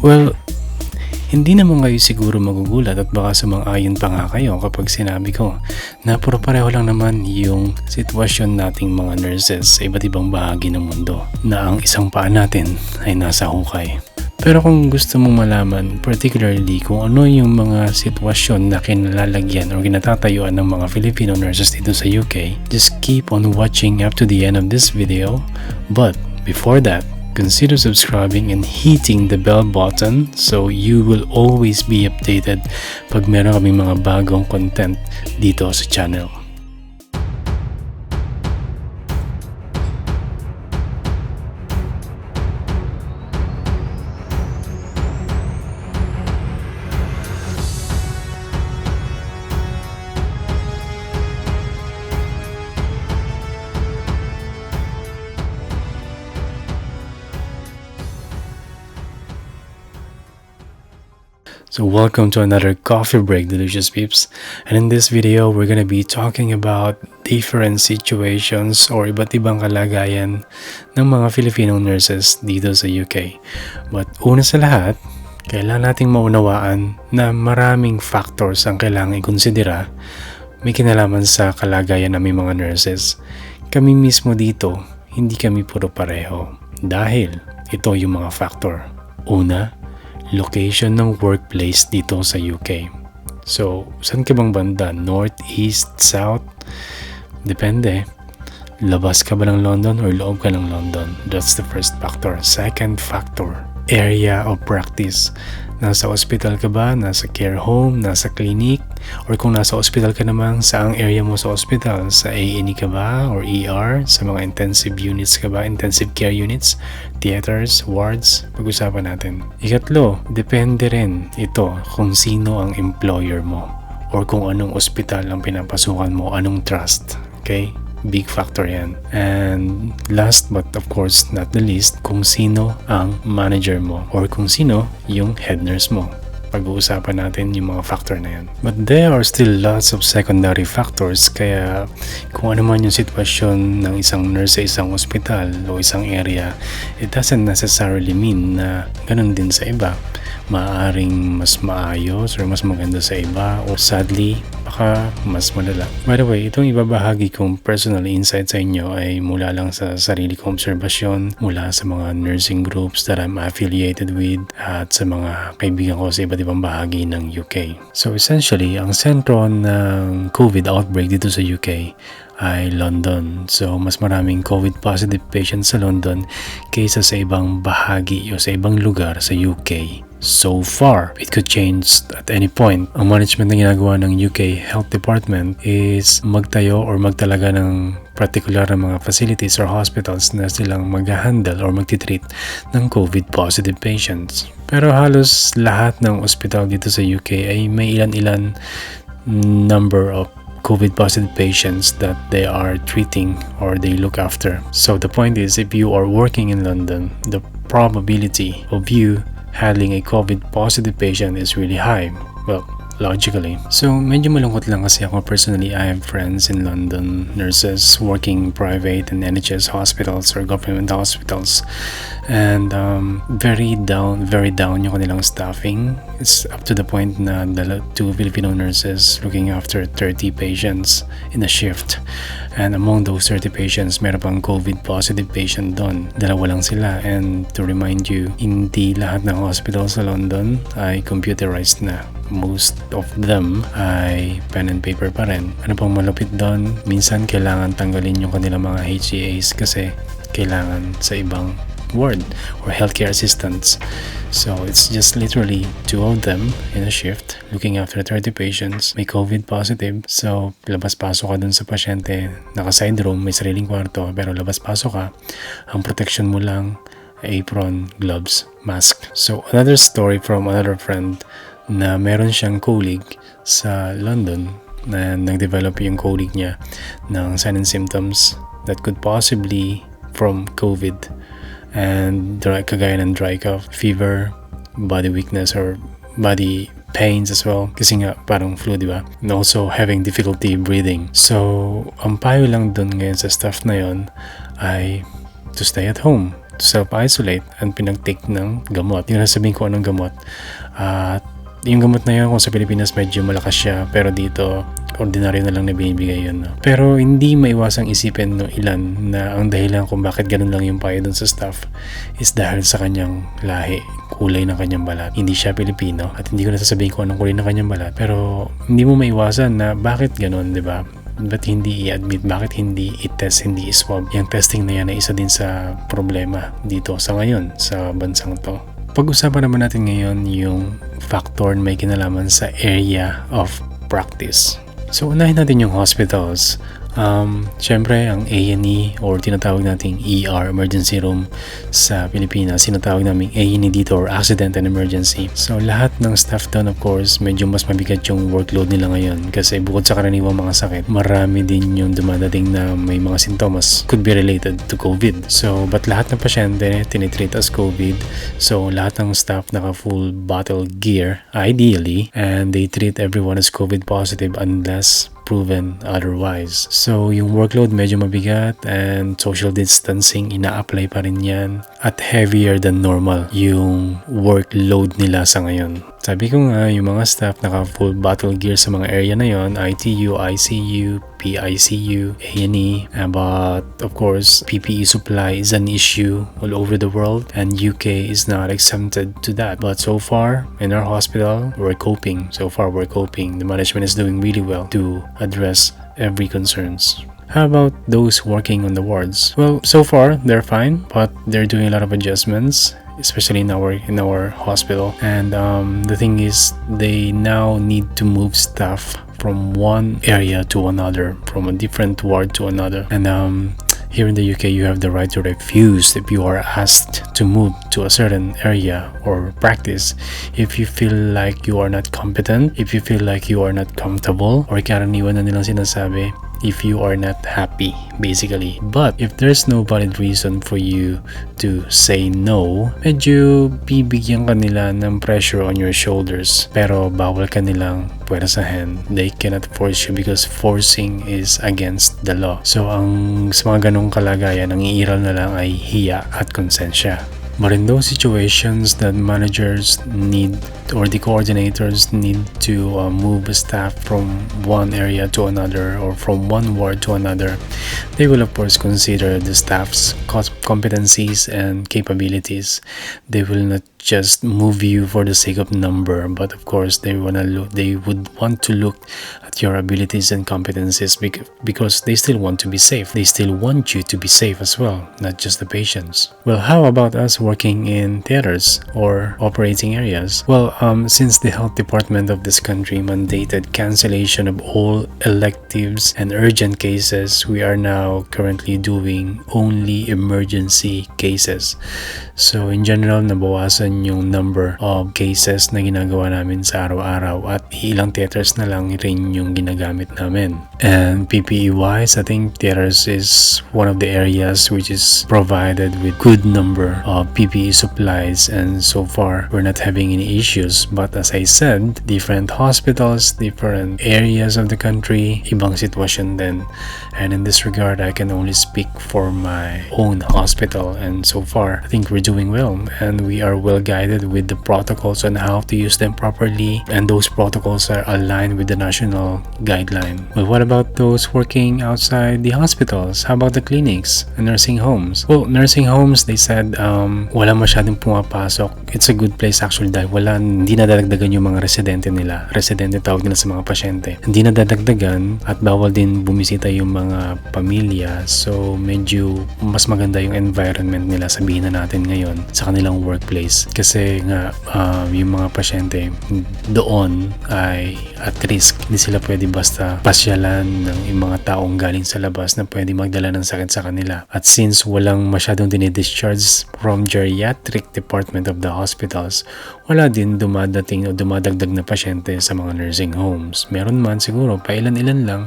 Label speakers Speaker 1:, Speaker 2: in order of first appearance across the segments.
Speaker 1: Well, hindi naman kayo siguro magugulat at baka sumang-ayon pa nga kayo kapag sinabi ko na puro pareho lang naman yung sitwasyon nating mga nurses sa iba't ibang bahagi ng mundo, na ang isang paa natin ay nasa hukay. Pero kung gusto mong malaman particularly kung ano yung mga sitwasyon na kinalalagyan o kinatatayuan ng mga Filipino nurses dito sa UK, just keep on watching up to the end of this video. But before that, consider subscribing and hitting the bell button so you will always be updated pag meron kaming mga bagong content dito sa channel. So welcome to another coffee break, delicious peeps. And in this video, we're gonna be talking about different situations or iba't ibang kalagayan ng mga Filipino nurses dito sa UK. But una sa lahat, kailangan nating maunawaan na maraming factors ang kailangan i-konsidera may kinalaman sa kalagayan ng mga nurses. Kami mismo dito, hindi kami puro pareho. Dahil ito yung mga factor. Una, location ng workplace dito sa UK. So, saan ka bang banda? North, East, South? Depende. Labas ka ba ng London or loob ka ng London? That's the first factor. Second factor, area of practice. Nasa hospital ka ba? Nasa care home? Nasa clinic? Or kung nasa hospital ka naman, saang area mo sa hospital? Sa A&E ka ba? Or ER? Sa mga intensive units ka ba? Intensive care units? Theaters? Wards? Pag-usapan natin. Ikatlo, depende rin ito kung sino ang employer mo or kung anong hospital ang pinapasukan mo, anong trust. Okay? Big factor yan. And last but of course not the least, kung sino ang manager mo or kung sino yung head nurse mo. Pag-uusapan natin yung mga factor na yan. But there are still lots of secondary factors, kaya kung ano man yung sitwasyon ng isang nurse sa isang hospital o isang area, it doesn't necessarily mean na ganun din sa iba. Maaaring mas maayos or mas maganda sa iba o sadly, baka mas malala. By the way, itong ibabahagi kong personal insight sa inyo ay mula lang sa sarili kong obserbasyon, mula sa mga nursing groups that I'm affiliated with at sa mga kaibigan ko sa iba't ibang bahagi ng UK. So essentially, ang sentro ng COVID outbreak dito sa UK ay London. So mas maraming COVID positive patients sa London kaysa sa ibang bahagi o sa ibang lugar sa UK. So far, it could change at any point. Ang management na ginagawa ng UK Health Department is magtayo or magtalaga ng particular na mga facilities or hospitals na silang mag-handle or magtitreat ng COVID positive patients. Pero halos lahat ng hospital dito sa UK ay may ilan-ilan number of COVID positive patients that they are treating or they look after. So the point is, if you are working in London, the probability of you handling a COVID positive patient is really high. Well, logically. So, medyo malungkot lang kasi ako personally. I have friends in London, nurses working private and NHS hospitals or government hospitals, and very down yung kanilang staffing. It's up to the point na two Filipino nurses looking after 30 patients in a shift. And among those 30 patients, meron pang COVID positive patient doon. Dalawa lang sila. And to remind you, hindi lahat ng hospital sa London ay computerized na. Most of them ay pen and paper pa rin. Ano pang malupit doon? Minsan kailangan tanggalin yung kanilang mga HCAs kasi kailangan sa ibang ward or healthcare assistants. So it's just literally two of them in a shift looking after 30 patients. May COVID positive, so labas-pasok ka dun sa pasyente. Naka-side room, may sariling kwarto, pero labas-pasok ka. Ang protection mo lang, apron, gloves, mask. So another story from another friend na meron siyang colleague sa London na nag-develop yung colleague niya ng signs and symptoms that could possibly from COVID, and kagaya ng dry cough, fever, body weakness or body pains as well kasi nga parang flu, di ba? And also having difficulty breathing. So ang payo lang dun ngayon sa staff na yon ay to stay at home. to self-isolate and pinag-take ng gamot. Yung nasabihin ko anong gamot. At yung gamot na yun, kung sa Pilipinas medyo malakas siya, pero dito ordinaryo na lang na binibigay yun. No? Pero hindi maiwasang isipin ng ilan na ang dahilan kung bakit ganun lang yung payo dun sa staff is dahil sa kanyang lahi, kulay ng kanyang balat. Hindi siya Pilipino at hindi ko nasasabihin kung anong kulay ng kanyang balat, pero hindi mo maiwasan na bakit ganun, di ba? Ba't hindi i-admit? Bakit hindi i-test, hindi i-swab? Yung testing na yan ay isa din sa problema dito sa ngayon, sa bansang to. Pag-usapan naman natin ngayon yung factor na may kinalaman sa area of practice. So, unahin natin yung hospitals. Siyempre, ang A&E or tinatawag nating ER, emergency room sa Pilipinas, tinatawag namin A&E dito or accident and emergency. So, lahat ng staff doon, of course, medyo mas mabigat yung workload nila ngayon kasi bukod sa karaniwang mga sakit, marami din yung dumadating na may mga sintomas could be related to COVID. So, but lahat ng pasyente tinitreat as COVID. So, lahat ng staff naka-full battle gear, ideally, and they treat everyone as COVID positive unless proven otherwise. So, yung workload medyo mabigat and social distancing, ina-apply pa rin yan at heavier than normal yung workload nila sa ngayon. Sabi ko nga, yung mga staff naka-full battle gear sa mga area na yon, ITU, ICU, PICU, A&E, but of course, PPE supply is an issue all over the world and UK is not exempted to that. But so far, in our hospital, we're coping. So far, we're coping. The management is doing really well to address every concerns. How about those working on the wards? Well, so far, they're fine, but they're doing a lot of adjustments, especially in our hospital. And the thing is, they now need to move staff from one area to another, from a different ward to another. And here in the UK, you have the right to refuse if you are asked to move to a certain area or practice if you feel like you are not competent, if you feel like you are not comfortable, or karaniwan na nilang sinasabi, if you are not happy, basically. But if there's no valid reason for you to say no, medyo bibigyan ka nila ng pressure on your shoulders. Pero bawal ka nilang puwersahin. They cannot force you because forcing is against the law. So ang sa mga ganong kalagayan, ang iiral na lang ay hiya at konsensya. But in those situations that managers need or the coordinators need to move staff from one area to another or from one ward to another, they will of course consider the staff's competencies and capabilities. They will not just move you for the sake of number, but of course they would want to look at your abilities and competencies because they still want to be safe. They still want you to be safe as well, not just the patients. Well, how about us working in theaters or operating areas? Well, since the health department of this country mandated cancellation of all electives and urgent cases, we are now currently doing only emergency cases. So in general, nabawasan yung number of cases na ginagawa namin sa araw-araw at ilang theaters na lang rin yung ginagamit namin. And PPE wise, I think theaters is one of the areas which is provided with good number of PPE supplies, and so far we're not having any issues. But as I said, different hospitals, different areas of the country, ibang sitwasyon din. And in this regard, I can only speak for my own hospital, and so far I think we're doing well and we are well guided with the protocols on how to use them properly, and those protocols are aligned with the national guideline. But what about those working outside the hospitals? How about the clinics and nursing homes? Well, nursing homes, they said wala masyadong pumapasok. It's a good place actually dahil hindi nadadagdagan yung mga residente nila. Residente tawag nila sa mga pasyente. Hindi nadadagdagan at bawal din bumisita yung mga pamilya. So medyo mas maganda yung environment nila, sabihin na natin ngayon, sa kanilang workplace. Kasi nga yung mga pasyente doon ay at risk. Hindi sila pwede basta pasyalan ng yung mga taong galing sa labas na pwede magdala ng sakit sa kanila. At since walang masyadong dinidischarge from geriatric department of the hospitals, wala din dumadating o dumadagdag na pasyente sa mga nursing homes. Meron man siguro, pailan-ilan lang,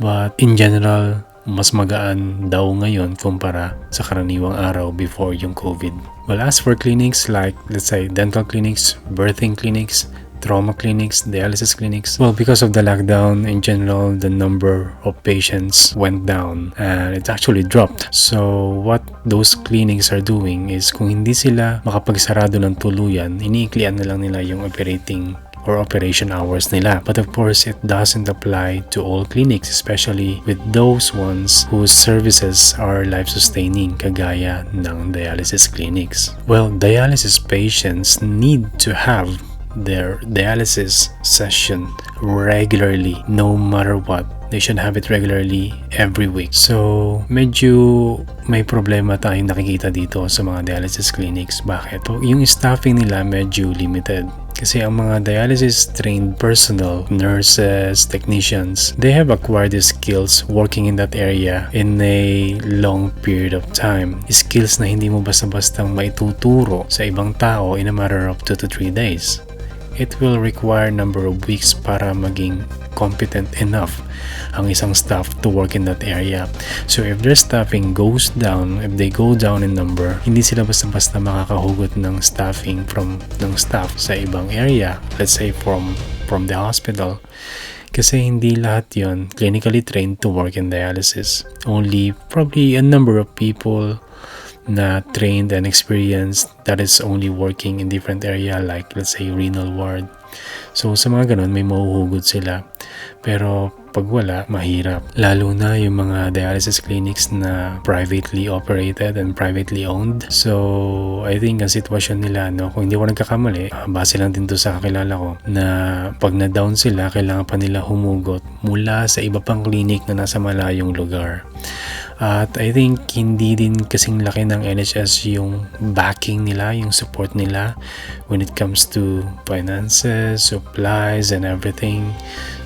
Speaker 1: but in general, mas magaan daw ngayon kumpara sa karaniwang araw before yung COVID. Well, as for clinics like, let's say, dental clinics, birthing clinics, trauma clinics, dialysis clinics. Well, because of the lockdown in general, the number of patients went down and it actually dropped. So what those clinics are doing is kung hindi sila makapagsarado ng tuluyan, iniiklian na lang nila yung operating or operation hours nila. But of course, it doesn't apply to all clinics, especially with those ones whose services are life-sustaining, kagaya ng dialysis clinics. Well, dialysis patients need to have their dialysis session regularly, no matter what. They should have it regularly every week. So, medyo may problema tayong nakikita dito sa mga dialysis clinics. Bakit? Yung staffing nila medyo limited. Kasi ang mga dialysis-trained personnel, nurses, technicians, they have acquired the skills working in that area in a long period of time. Skills na hindi mo basta-bastang maituturo sa ibang tao in a matter of 2 to 3 days. It will require a number of weeks para maging competent enough ang isang staff to work in that area. So if their staffing goes down, if they go down in number, hindi sila basta-basta makakahugot ng staffing ng staff sa ibang area, let's say from the hospital. Kasi hindi lahat yon clinically trained to work in dialysis. Only probably a number of people na trained and experienced that is only working in different area, like let's say renal ward. So sa mga ganun may mahuhugot sila, pero pag wala, mahirap. Lalo na yung mga dialysis clinics na privately operated and privately owned. So I think ang sitwasyon nila, kung hindi ko nagkakamali, base lang din to sa kakilala ko, na pag na-down sila, kailangan pa nila humugot mula sa iba pang clinic na nasa malayong lugar. At I think hindi din kasing laki ng NHS yung backing nila, yung support nila when it comes to finances, supplies, and everything.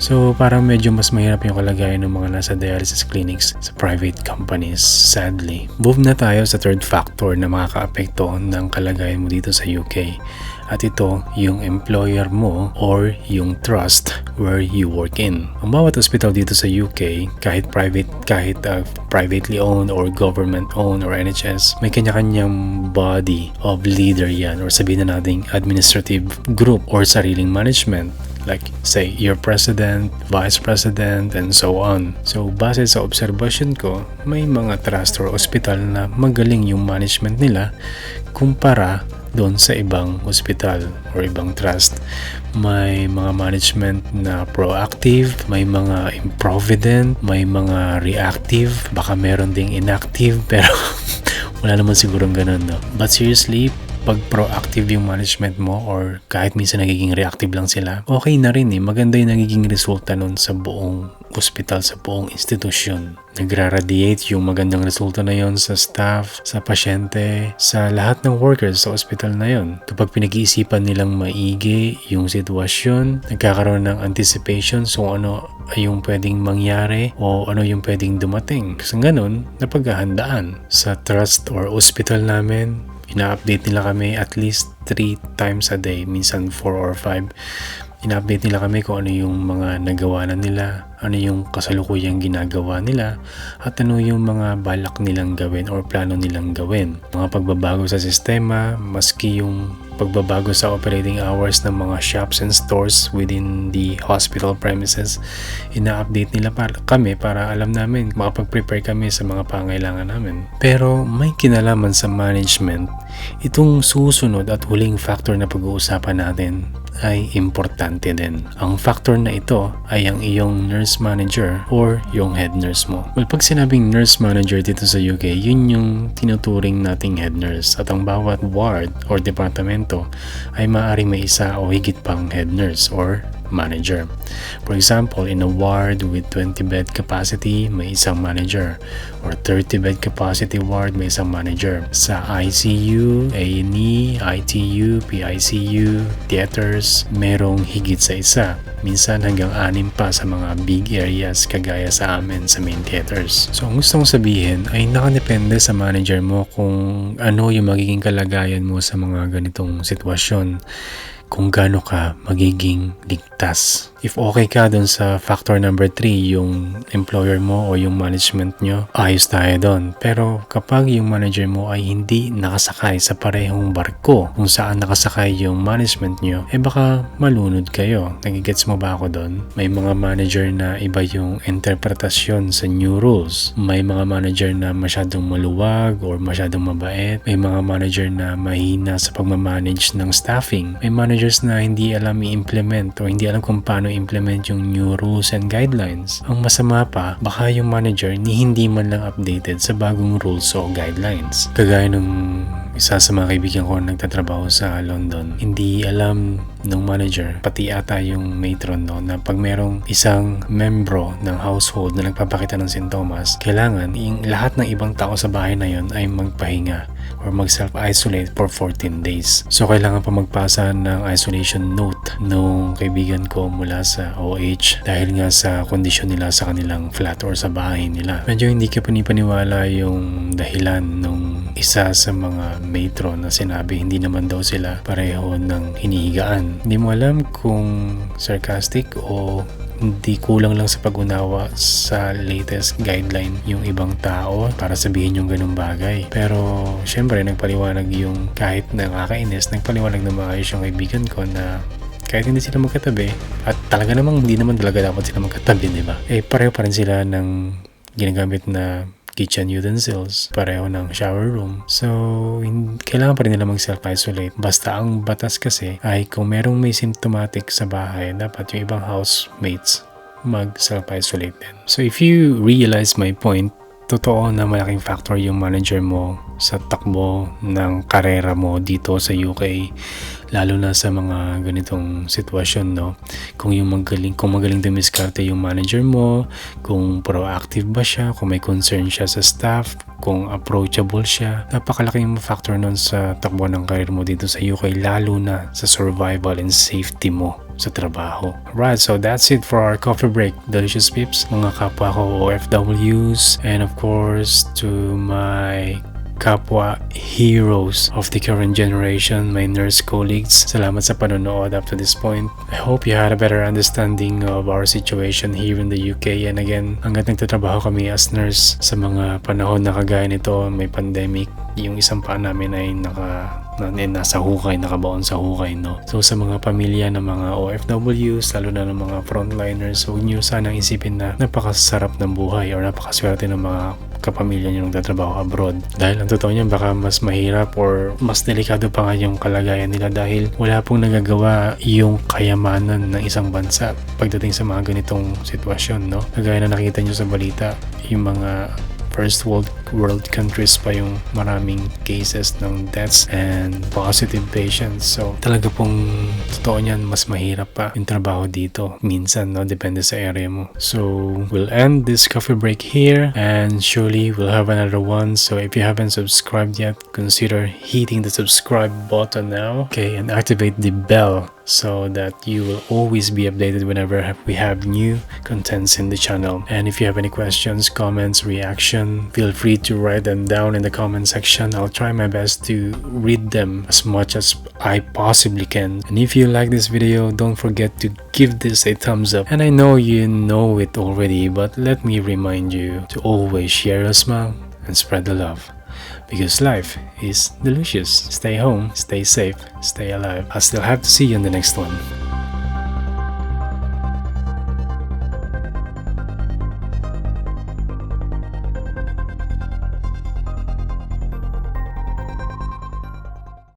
Speaker 1: So parang medyo mas mahirap yung kalagayan ng mga nasa dialysis clinics sa private companies, sadly. Move na tayo sa third factor na makakaapekto ng kalagayan mo dito sa UK. At ito, yung employer mo or yung trust where you work in. Ang bawat hospital dito sa UK, kahit privately owned or government owned or NHS, may kanya-kanyang body of leader yan, or sabihin na natin administrative group or sariling management. Like say your president, vice president, and so on. So base sa observation ko, may mga trust or hospital na magaling yung management nila kumpara doon sa ibang hospital or ibang trust. May mga management na proactive, may mga improvident, may mga reactive, baka meron ding inactive, pero wala naman sigurong ganun, no? But seriously, pag proactive yung management mo or kahit minsan nagiging reactive lang sila, okay na rin eh. Maganda yung nagiging resulta nun sa buong hospital, sa buong institusyon. Nagra-radiate yung magandang resulta na yon sa staff, sa pasyente, sa lahat ng workers sa hospital na yon. Kapag pinag-iisipan nilang maigi yung sitwasyon, nagkakaroon ng anticipation so ano yung pwedeng mangyari o ano yung pwedeng dumating. Kasi ganun, napaghahandaan. Sa trust or hospital namin, ina-update nila kami at least 3 times a day, minsan 4 or 5. Ina-update nila kami kung ano yung mga nagawa na nila, ano yung kasalukuyang ginagawa nila, at ano yung mga balak nilang gawin or plano nilang gawin. Mga pagbabago sa sistema, maski yung pagbabago sa operating hours ng mga shops and stores within the hospital premises, ina-update nila kami para alam namin, makapag-prepare kami sa mga pangailangan namin. Pero may kinalaman sa management, itong susunod at huling factor na pag-uusapan natin ay importante din. Ang factor na ito ay ang iyong nurse manager or yung head nurse mo. Well, pag sinabing nurse manager dito sa UK, yun yung tinuturing nating head nurse. At ang bawat ward or departamento ay maaaring may isa o higit pang head nurse or manager. For example, in a ward with 20 bed capacity, may isang manager. Or 30 bed capacity ward, may isang manager. Sa ICU, A&E, ITU, PICU, theaters, merong higit sa isa. Minsan hanggang 6 pa sa mga big areas kagaya sa amin sa main theaters. So ang gusto kong sabihin ay nakadepende sa manager mo kung ano yung magiging kalagayan mo sa mga ganitong sitwasyon. Kung gaano ka magiging ligtas. If okay ka dun sa factor number 3, yung employer mo o yung management nyo, ayos tayo dun. Pero kapag yung manager mo ay hindi nakasakay sa parehong barko kung saan nakasakay yung management nyo, baka malunod kayo. Nagigets mo ba ako dun? May mga manager na iba yung interpretasyon sa new rules. May mga manager na masyadong maluwag or masyadong mabait. May mga manager na mahina sa pagmamanage ng staffing. May managers na hindi alam i-implement o hindi alam kung paano implement yung new rules and guidelines. Ang masama pa, baka yung manager ni hindi man lang updated sa bagong rules o guidelines. Kagaya nung isa sa mga kaibigan ko nagtatrabaho sa London, hindi alam ng manager, pati ata yung matron no, na pag merong isang membro ng household na nagpapakita ng sintomas, kailangan yung lahat ng ibang tao sa bahay na yon ay magpahinga or mag-self-isolate for 14 days. So, kailangan pa magpasa ng isolation note nung kaibigan ko mula sa OH dahil nga sa kondisyon nila sa kanilang flat or sa bahay nila. Medyo hindi ka panipaniwala yung dahilan nung isa sa mga matron na sinabi hindi naman daw sila pareho ng hinihigaan. Hindi mo alam kung sarcastic o hindi kulang lang sa pag-unawa sa latest guideline yung ibang tao para sabihin yung ganung bagay. Pero syempre nagpaliwanag yung kahit nakakainis, nagpaliwanag na maayos yung kaibigan ko na kahit hindi sila magkatabi at talaga namang hindi naman talaga dapat sila magkatabi, di ba? Pareho pa rin sila ng ginagamit na kitchen utensils, pareho ng shower room. So, kailangan pa rin nila mag-self-isolate. Basta ang batas kasi ay kung merong may symptomatic sa bahay, dapat yung ibang housemates mag-self-isolate din. So, if you realize my point, totoo na malaking factor yung manager mo sa takbo ng karera mo dito sa UK, lalo na sa mga ganitong sitwasyon, no? Kung magaling dumiskarte yung manager mo, kung proactive ba siya, kung may concern siya sa staff, kung approachable siya, napakalaking factor nun sa takbo ng career mo dito sa UK, lalo na sa survival and safety mo sa trabaho. Right, so that's it for our coffee break, delicious peeps, mga kapwa ko OFWs, and of course to my kapwa heroes of the current generation, my nurse colleagues. Salamat sa panonood up to this point. I hope you had a better understanding of our situation here in the UK. And again, hanggat nagtatrabaho kami as nurse sa mga panahon na kagaya nito, may pandemic, yung isang paa namin ay nasa hukay, nakabaon sa hukay, no? So sa mga pamilya ng mga OFWs, lalo na ng mga frontliners, huwag nyo sanang isipin na napakasarap ng buhay or napakaswerte ng mga kapamilya nyo nagtatrabaho abroad. Dahil ang totoo niyan, baka mas mahirap or mas delikado pa nga yung kalagayan nila dahil wala pong nagagawa yung kayamanan ng isang bansa pagdating sa mga ganitong sitwasyon, no? Kagaya na nakita nyo sa balita, yung mga first world countries pa yung maraming cases ng deaths and positive patients. So talaga pong totoo niyan, mas mahirap pa yung trabaho dito minsan, no? Depende sa area mo. So we'll end this coffee break here and surely we'll have another one. So if you haven't subscribed yet, consider hitting the subscribe button now, okay, and activate the bell so that you will always be updated whenever we have new contents in the channel. And if you have any questions, comments, reaction, feel free to write them down in the comment section. I'll try my best to read them as much as I possibly can. And if you like this video, don't forget to give this a thumbs up. And I know you know it already, but let me remind you to always share a smile and spread the love. Because life is delicious. Stay home, stay safe, stay alive. I'll still have to see you in the next one.